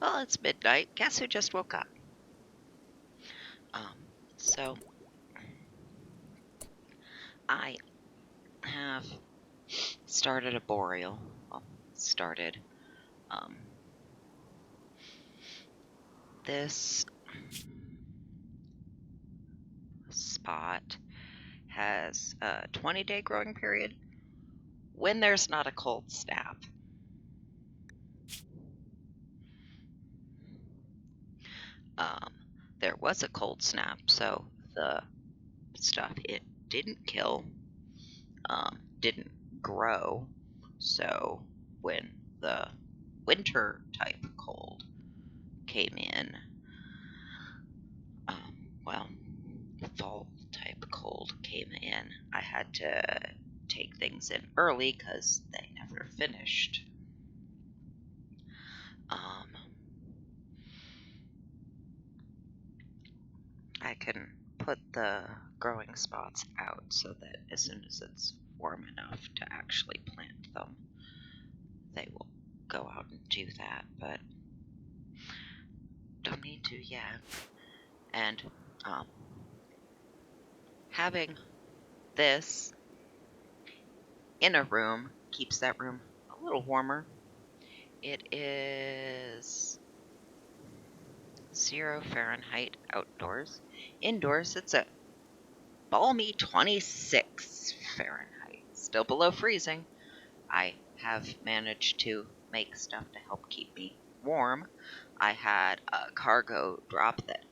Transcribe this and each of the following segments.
Well, it's midnight. Guess who just woke up? Um, so I have started a boreal. Well, started. Um, this spot has a 20-day growing period when there's not a cold snap. There was a cold snap, so the stuff it didn't kill, didn't grow. So when the winter type cold came in, well, fall type cold came in, I had to take things in early because they never finished. I can put the growing spots out so that as soon as it's warm enough to actually plant them, they will go out and do that, but don't need to yet. And having this in a room keeps that room a little warmer. It is 0 Fahrenheit outdoors. Indoors, it's a balmy 26 Fahrenheit. Still below freezing. I have managed to make stuff to help keep me warm. I had a cargo drop that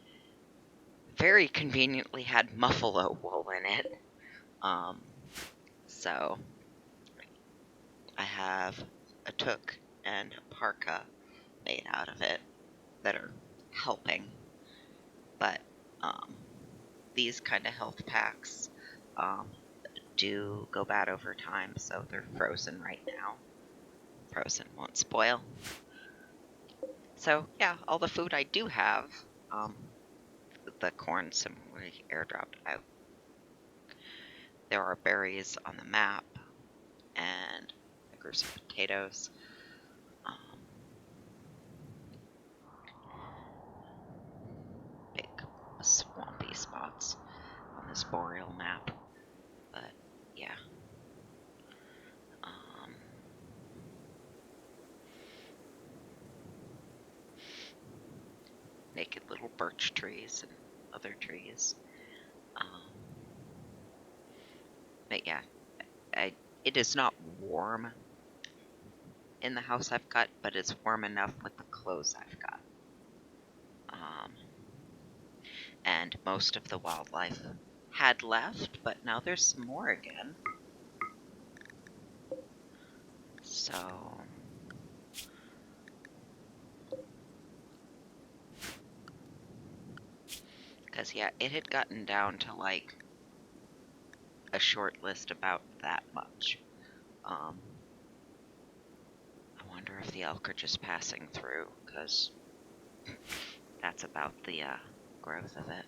very conveniently had buffalo wool in it. So I have a toque and a parka made out of it that are helping. But these kind of health packs do go bad over time, so they're frozen right now. Frozen won't spoil. So yeah, all the food I do have, the corn simply airdropped out. There are berries on the map, and I grew some potatoes. Big swampy spots on this boreal map, but yeah. Naked little birch trees and other trees. But yeah, it is not warm in the house I've got, but it's warm enough with the clothes I've got. And most of the wildlife had left, but now there's some more again. So because yeah, it had gotten down to like a short list about that much. I wonder if the elk are just passing through, because that's about the growth of it.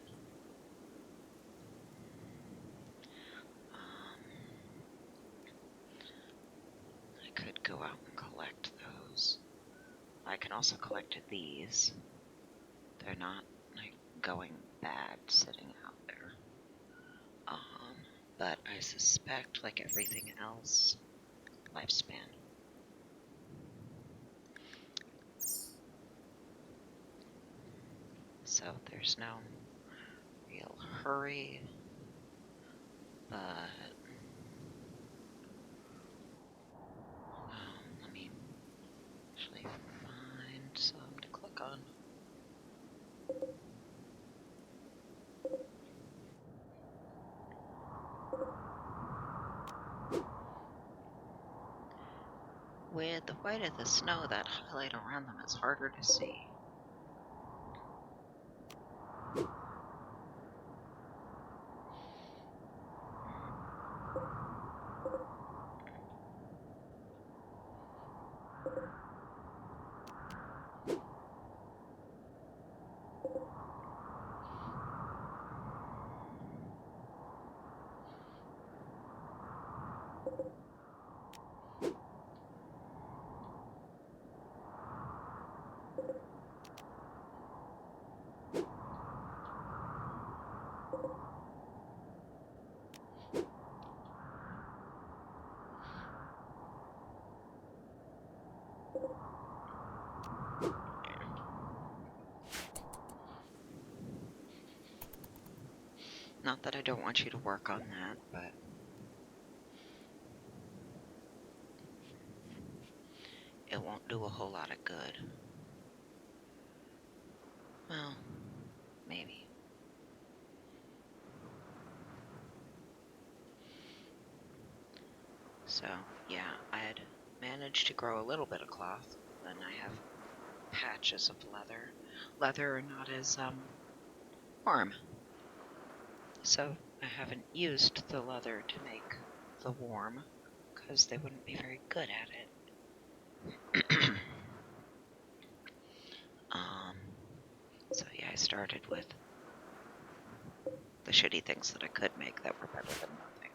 I could go out and collect those. I can also collect these. They're not like going bad sitting out there. But I suspect, like everything else, lifespan. So there's no real hurry, but let me actually find some to click on. With the white of the snow, that highlight around them is harder to see. Not that I don't want you to work on that, but it won't do a whole lot of good. Well, maybe. So, yeah, I had managed to grow a little bit of cloth, and I have patches of leather. Leather are not as, warm. So, I haven't used the leather to make the warm, because they wouldn't be very good at it. So yeah, I started with the shitty things that I could make that were better than nothing.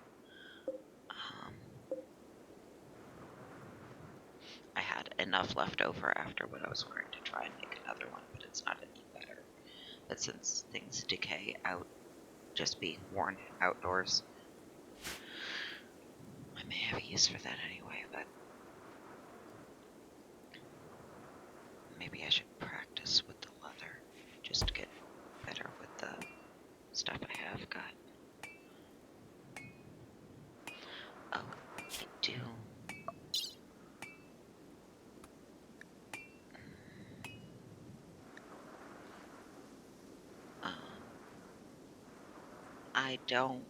I had enough left over after what I was wearing to try and make another one, but it's not any better. But since things decay out, just being worn outdoors, I may have use for that anyway, but maybe I should practice with the leather just to get better with the stuff I have got. Oh, I do. I don't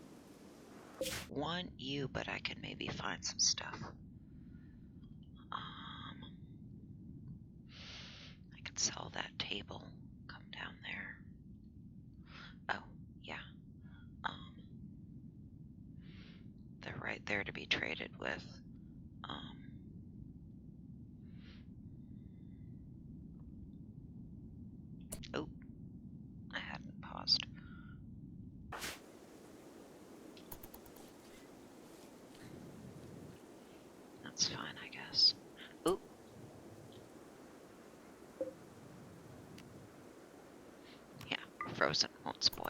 want you, but I can maybe find some stuff. I could sell that table. Come down there. Oh, yeah. They're right there to be traded with. Oh, I hadn't paused. That's fine, I guess. Ooh. Yeah, frozen won't spoil.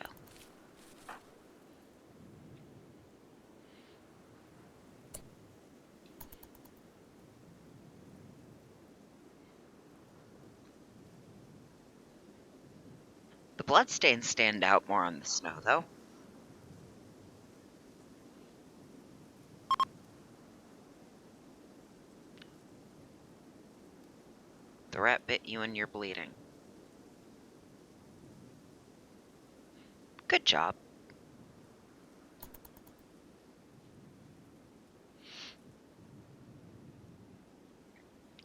The bloodstains stand out more on the snow, though. The rat bit you and you're bleeding. Good job.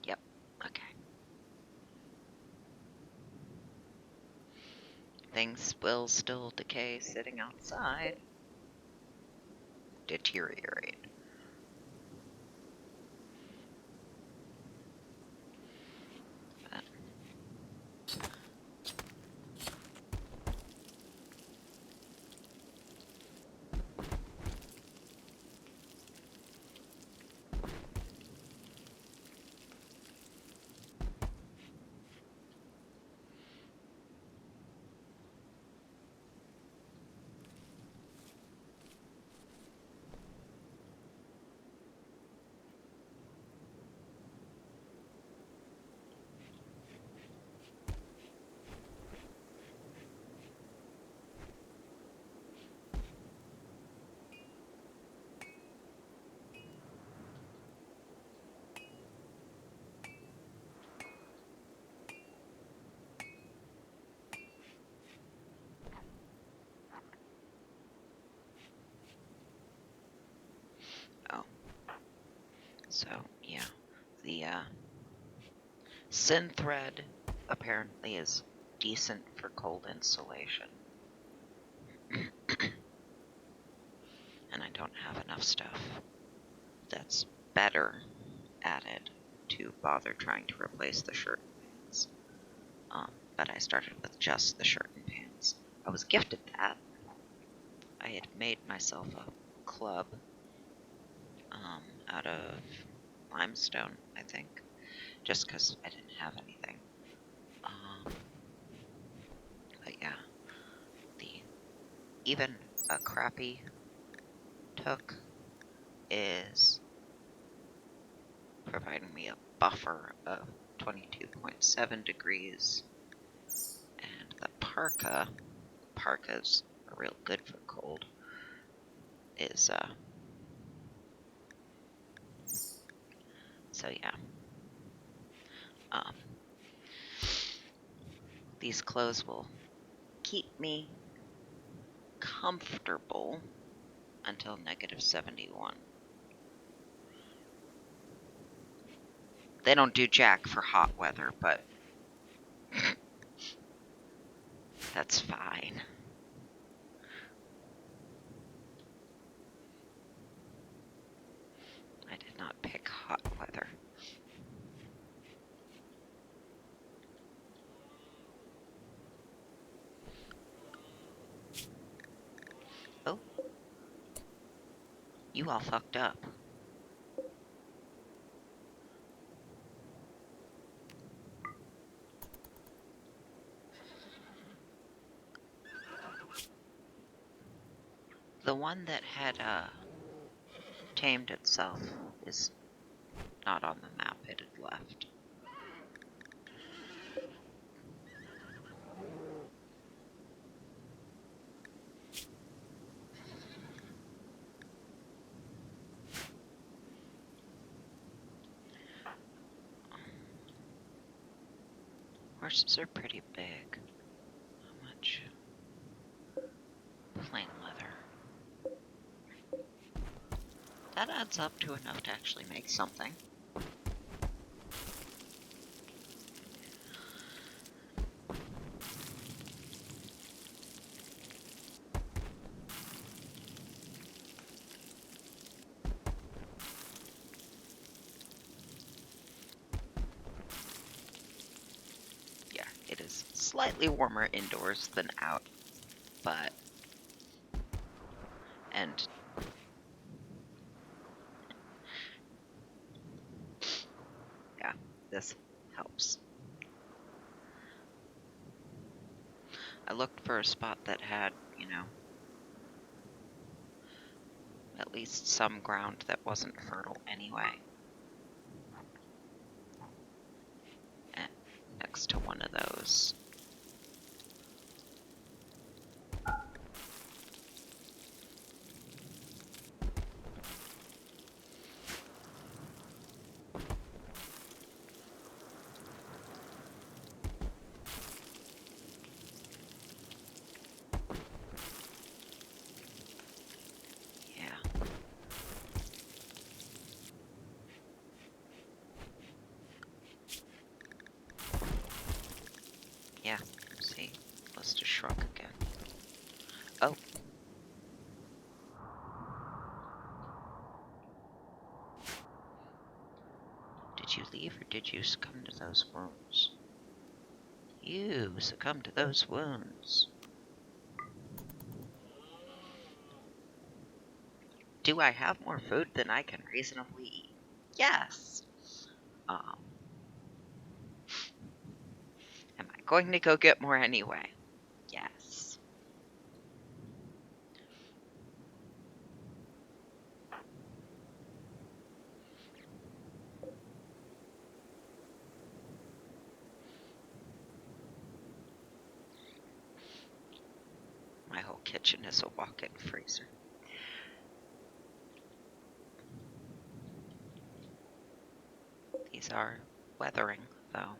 Yep, okay. Things will still decay sitting outside. Deteriorate. Oh. So, yeah. The, synthread apparently is decent for cold insulation. And I don't have enough stuff that's better at it to bother trying to replace the shirt and pants. But I started with just the shirt and pants. I was gifted that. I had made myself a club out of limestone, I think, just because I didn't have anything. But yeah, even a crappy took is providing me a buffer of 22.7 degrees, and the parkas are real good for cold is, so yeah. These clothes will keep me comfortable until -71. They don't do jack for hot weather, but that's fine. I did not pick hot weather. Oh. You all fucked up. The one that had tamed itself is not on the map. It had left. Horses are pretty big. How much? Plain leather. That adds up to enough to actually make something. Yeah, it is slightly warmer indoors than out, but... And... yeah, this helps. I looked for a spot that had, you know, at least some ground that wasn't fertile anyway. And next to one of those. Yeah, see, let's just shrunk again. Oh. Did you leave or did you succumb to those wounds? You succumbed to those wounds. Do I have more food than I can reasonably eat? Yes. Am I going to go get more anyway? Yes. My whole kitchen is a walk-in freezer. These are weathering, though.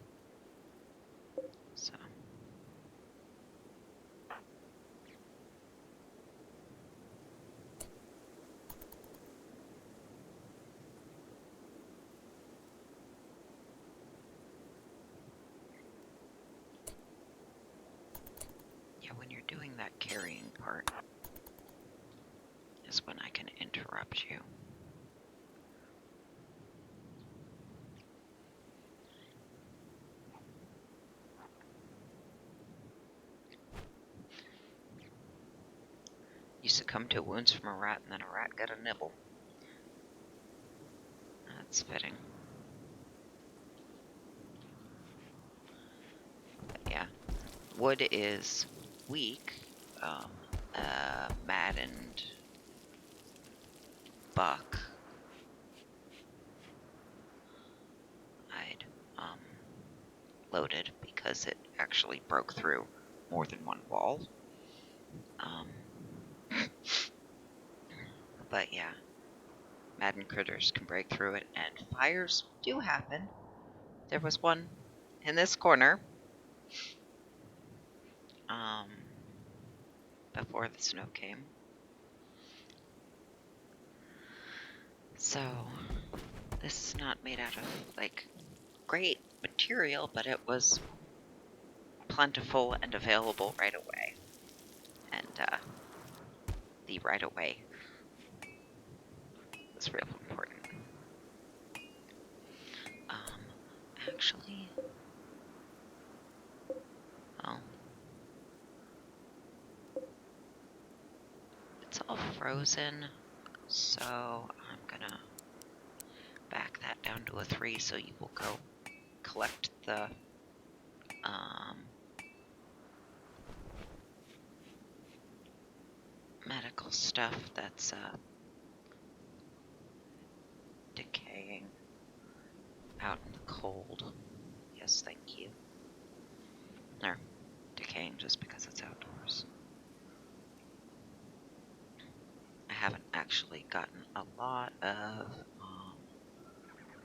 So. Yeah, when you're doing that carrying part is when I can interrupt you. You succumb to wounds from a rat, and then a rat got a nibble. That's fitting. But yeah, wood is weak. Maddened buck. I'd loaded because it actually broke through more than one wall. But yeah, maddened critters can break through it, and fires do happen. There was one in this corner before the snow came. So this is not made out of like great material, but it was plentiful and available right away. And the right away was real important. Actually, well, it's all frozen, so I'm gonna back that down to a 3 so you will go collect the medical stuff that's decaying out in the cold. Yes, thank you. Or decaying just because it's outdoors. I haven't actually gotten a lot of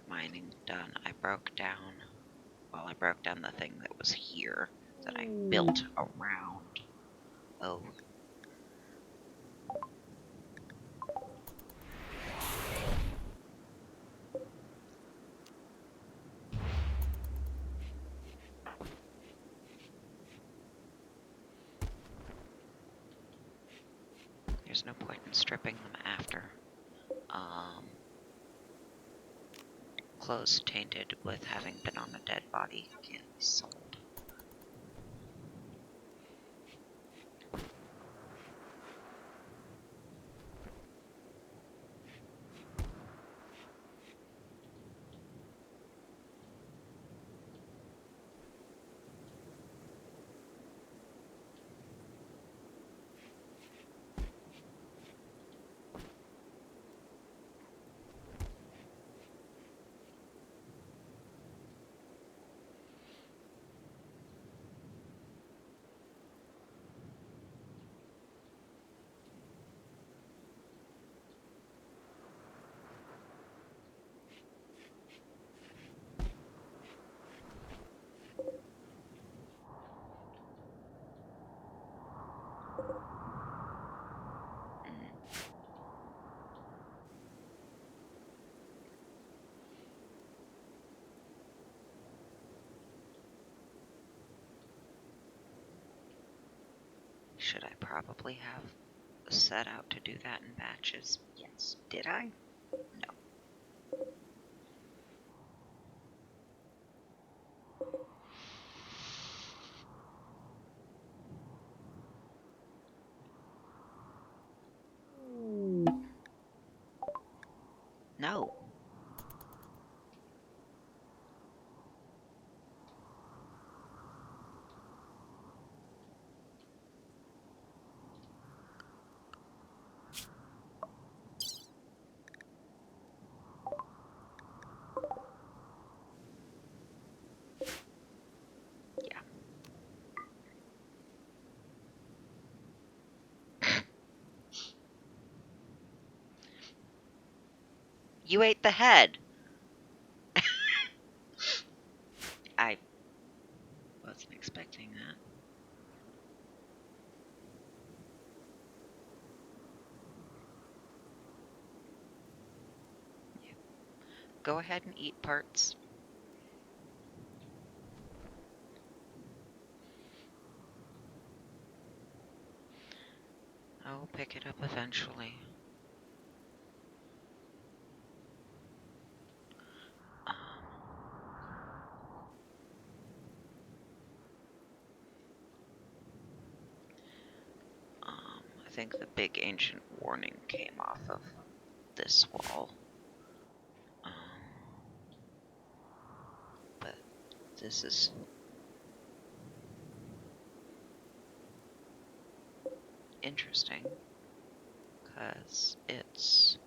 mining done. I broke down the thing that was here that I built around. Oh. There's no point in stripping them after. Clothes tainted with having been on a dead body can't be sold. Should I probably have set out to do that in batches? Yes. Did I? No. No. Yeah. You ate the head. I wasn't expecting that. Yeah. Go ahead and eat parts. I will pick it up eventually. I think the big ancient warning came off of this wall. But this is interesting because it's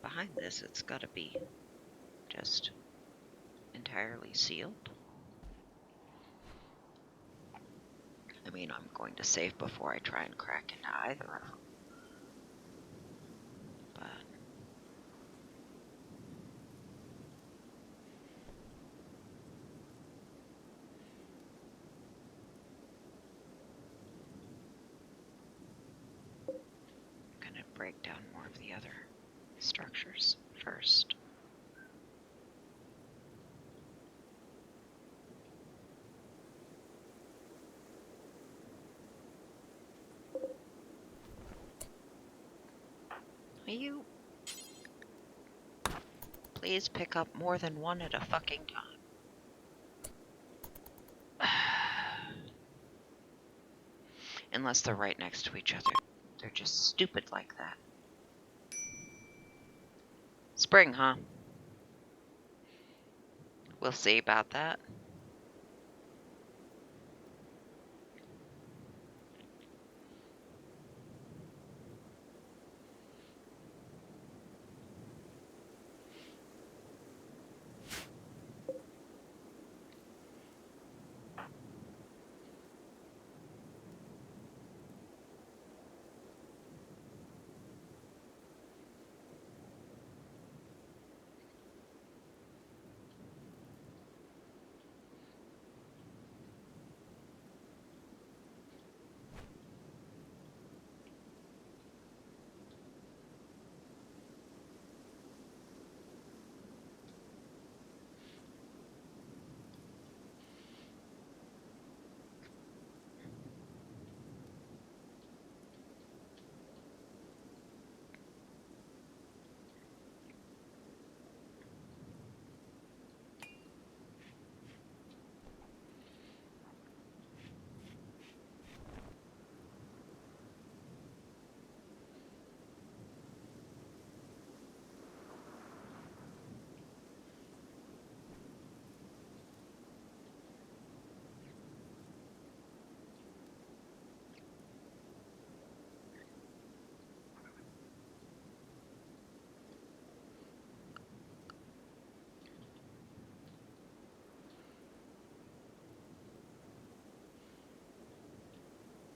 behind this. It's got to be just entirely sealed. I mean, I'm going to save before I try and crack into either of them. May you please pick up more than one at a fucking time? Unless they're right next to each other. They're just stupid like that. Spring, huh? We'll see about that.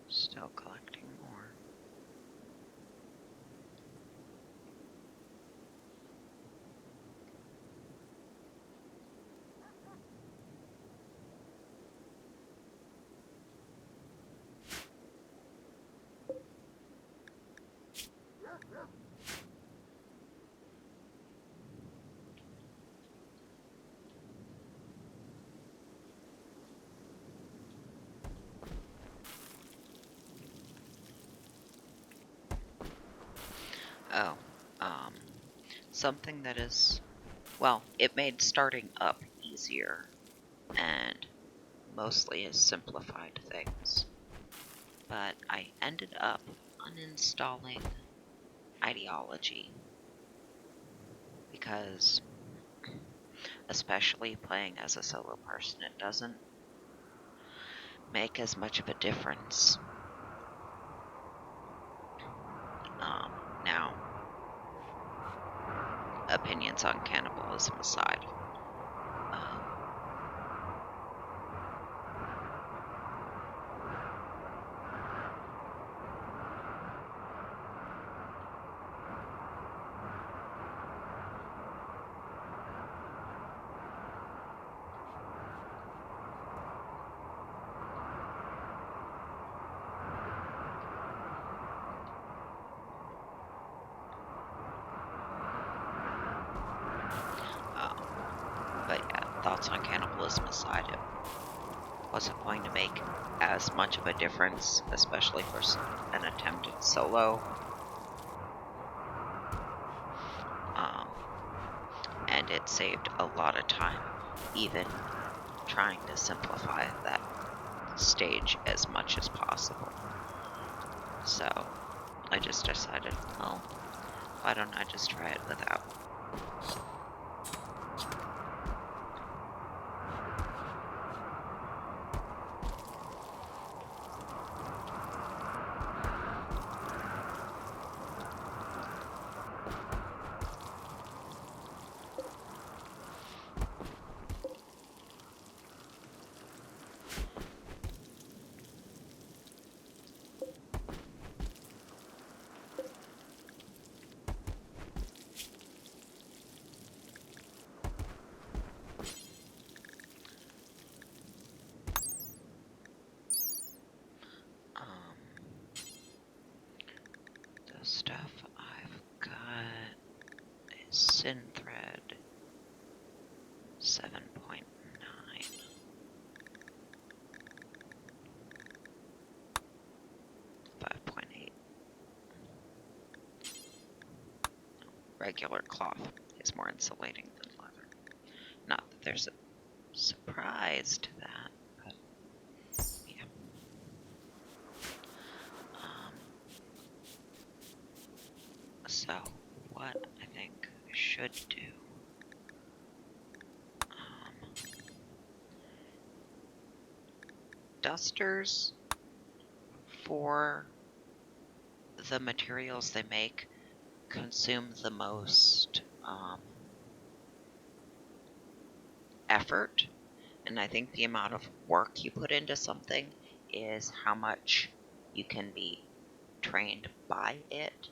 Still collecting more. Oh, something that is, well, it made starting up easier and mostly has simplified things. But I ended up uninstalling ideology because, especially playing as a solo person, it doesn't make as much of a difference. Now, opinions on cannibalism aside, but yeah, thoughts on cannibalism aside, it wasn't going to make as much of a difference, especially for an attempted solo. And it saved a lot of time, even trying to simplify that stage as much as possible. So I just decided, well, why don't I just try it without? The stuff I've got is Synthread 7.9. 5.8. regular cloth is more insulating than leather. Not that there's a surprise to that, but yeah. So what I think I should do, dusters for the materials they make consume the most effort, and I think the amount of work you put into something is how much you can be trained by it.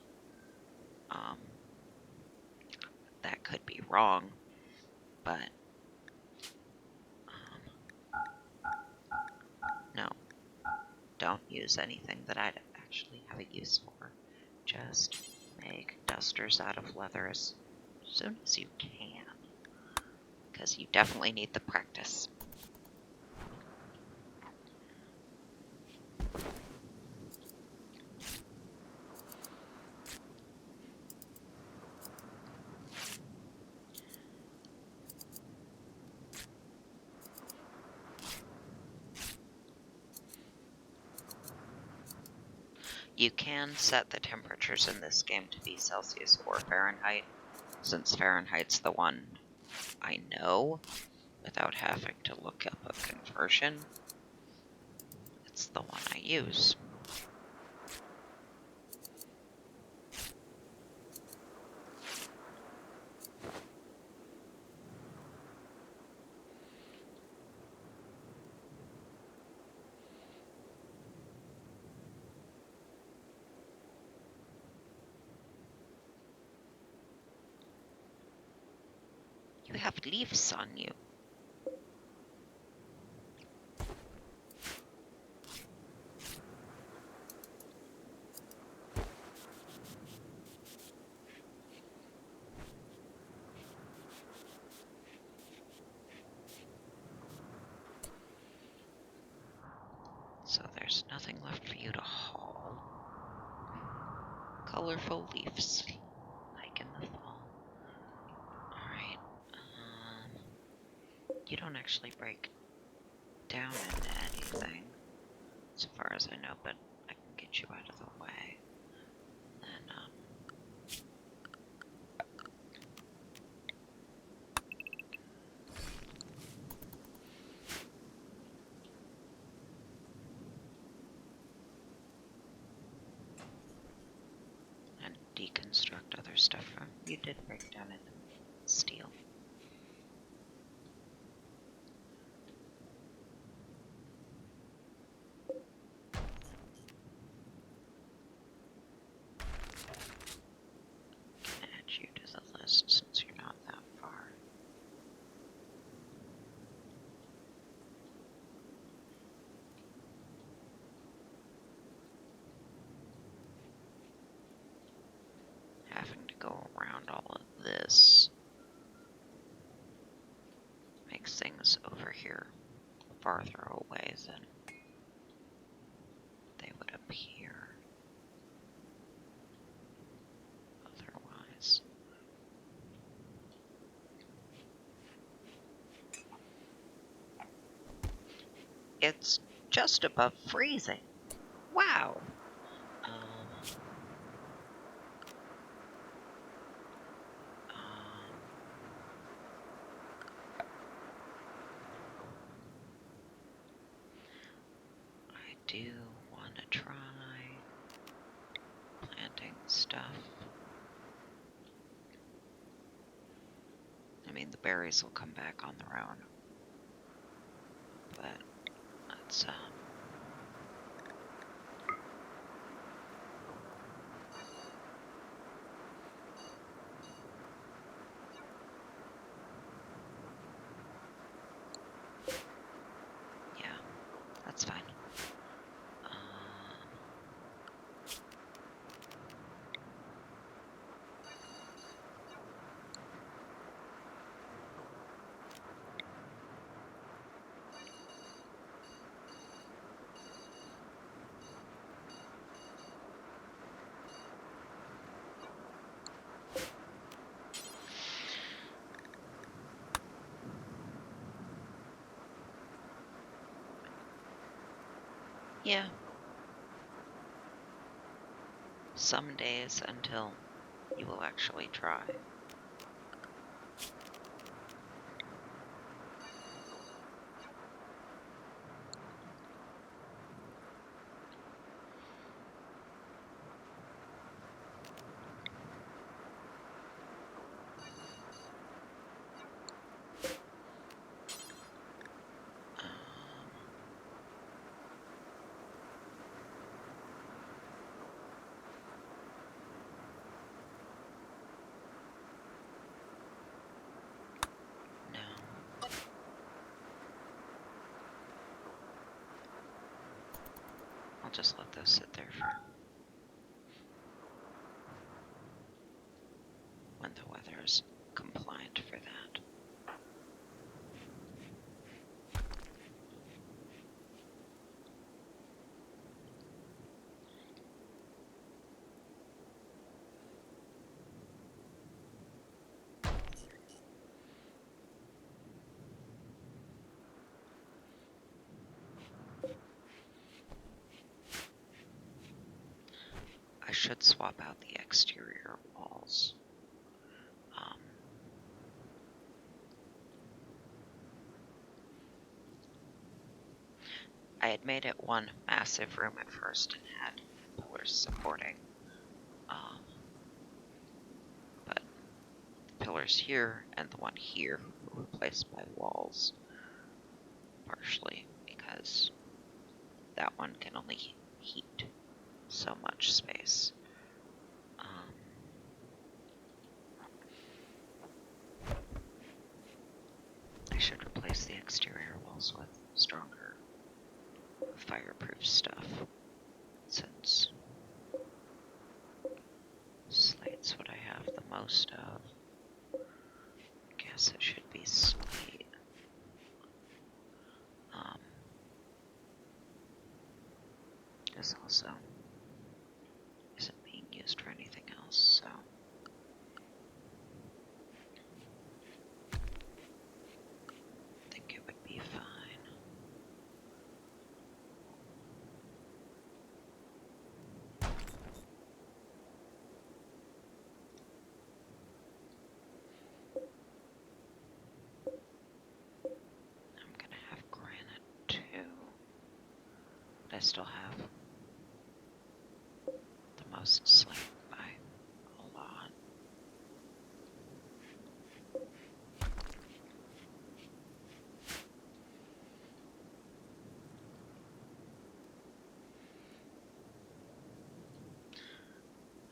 That could be wrong, but no, don't use anything that I'd actually have a use for. Just make dusters out of leather as soon as you can, because you definitely need the practice. You can set the temperatures in this game to be Celsius or Fahrenheit, since Fahrenheit's the one I know without having to look up a conversion. It's the one I use. You have leaves on you. So there's nothing left for you to haul. Colorful leaves, like in the fall. Alright, you don't actually break down into anything, so far as I know, but I can get you out of the way. And deconstruct other stuff from. You did break down into steel. Add you to the list since you're not that far. Having to go around all of this makes things over here farther away than they would appear otherwise. It's just above freezing. Wow. I do want to try planting stuff. I mean, the berries will come back on their own, but let's yeah, that's fine. Yeah. Some days until you will actually try. No. I'll just let those sit there for when the weather is compliant for that. I should swap out the exterior walls. I had made it one massive room at first and had pillars supporting. But the pillars here and the one here were replaced by walls, partially because that one can only heat so much space. I should replace the exterior walls with stronger fireproof stuff, since slate's what I have the most of. Guess it should be slate. This also isn't being used for anything else, so I think it would be fine. I'm gonna have granite too, but I still have the most slate by a lot.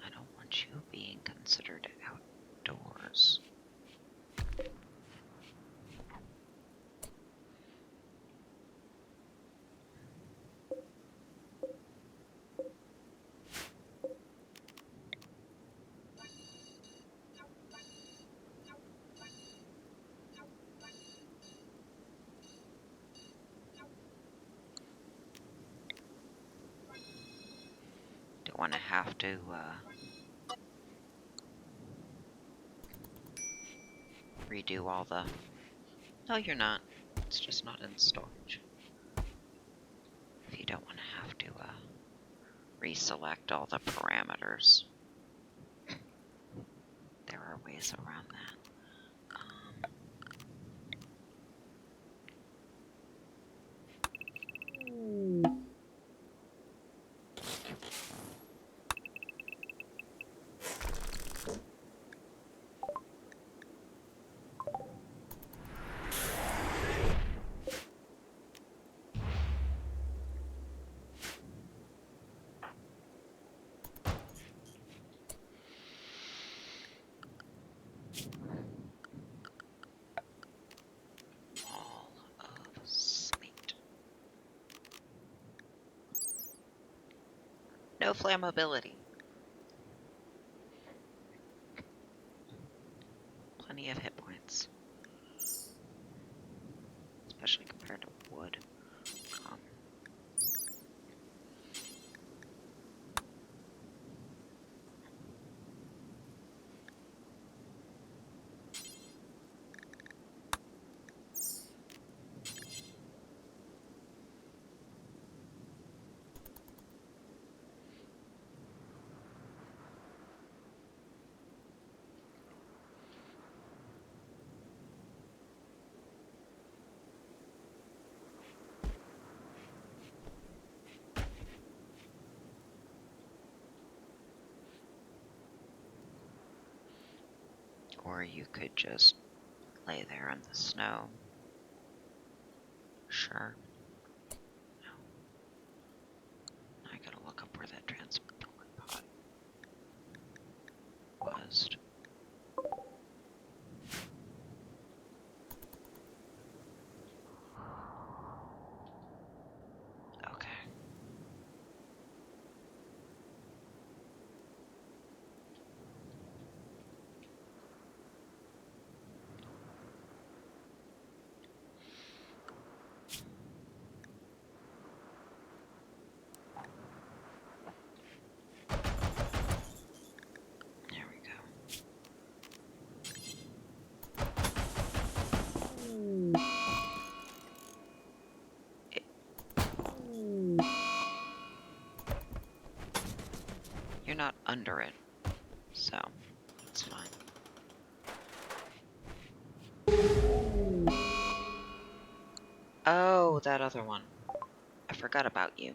I don't want you being considered outdoors. Don't want to have to redo all the... No, you're not. It's just not in storage. If you don't want to have to reselect all the parameters, there are ways around that. Wall of slate. No flammability. Plenty of hit points. Especially compared to wood. Or you could just lay there in the snow. Sure. No. I gotta look up where that transport pod was. Okay. There we go. You're not under it, so it's fine. Oh, that other one. I forgot about you.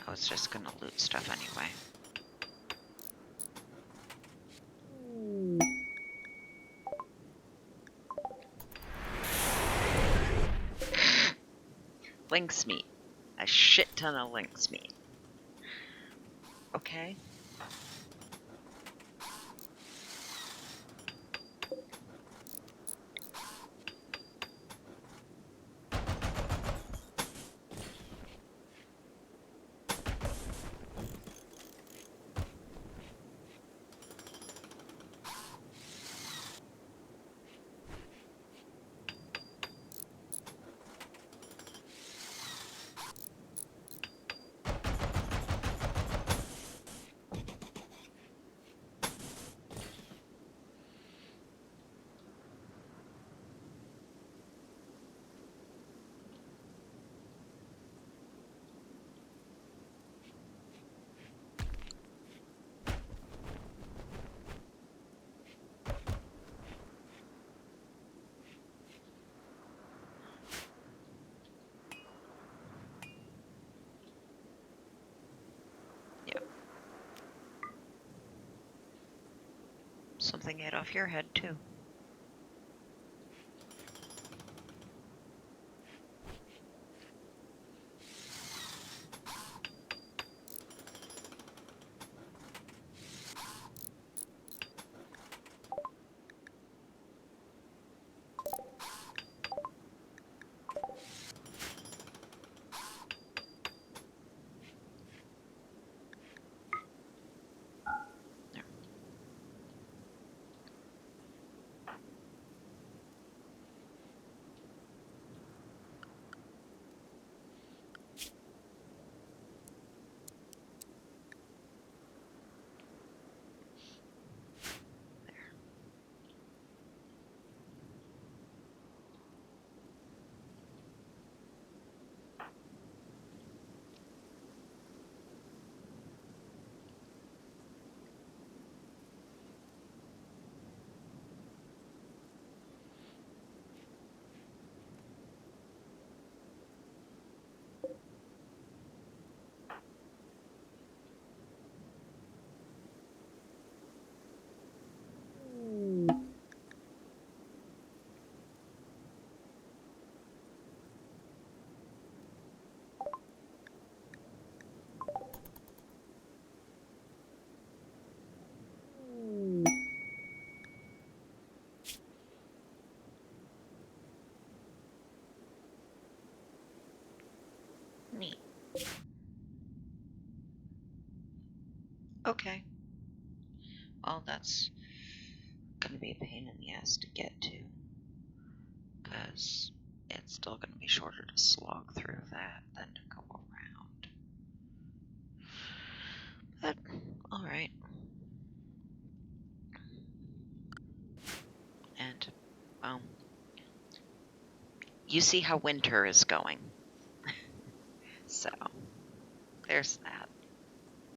I was just gonna loot stuff anyway. Lynx meat. A shit ton of lynx meat. Okay. Something ate off your head, too. Neat. Okay. Well, that's gonna be a pain in the ass to get to, because it's still gonna be shorter to slog through that than to go around. But, alright. And, you see how winter is going. So, there's that.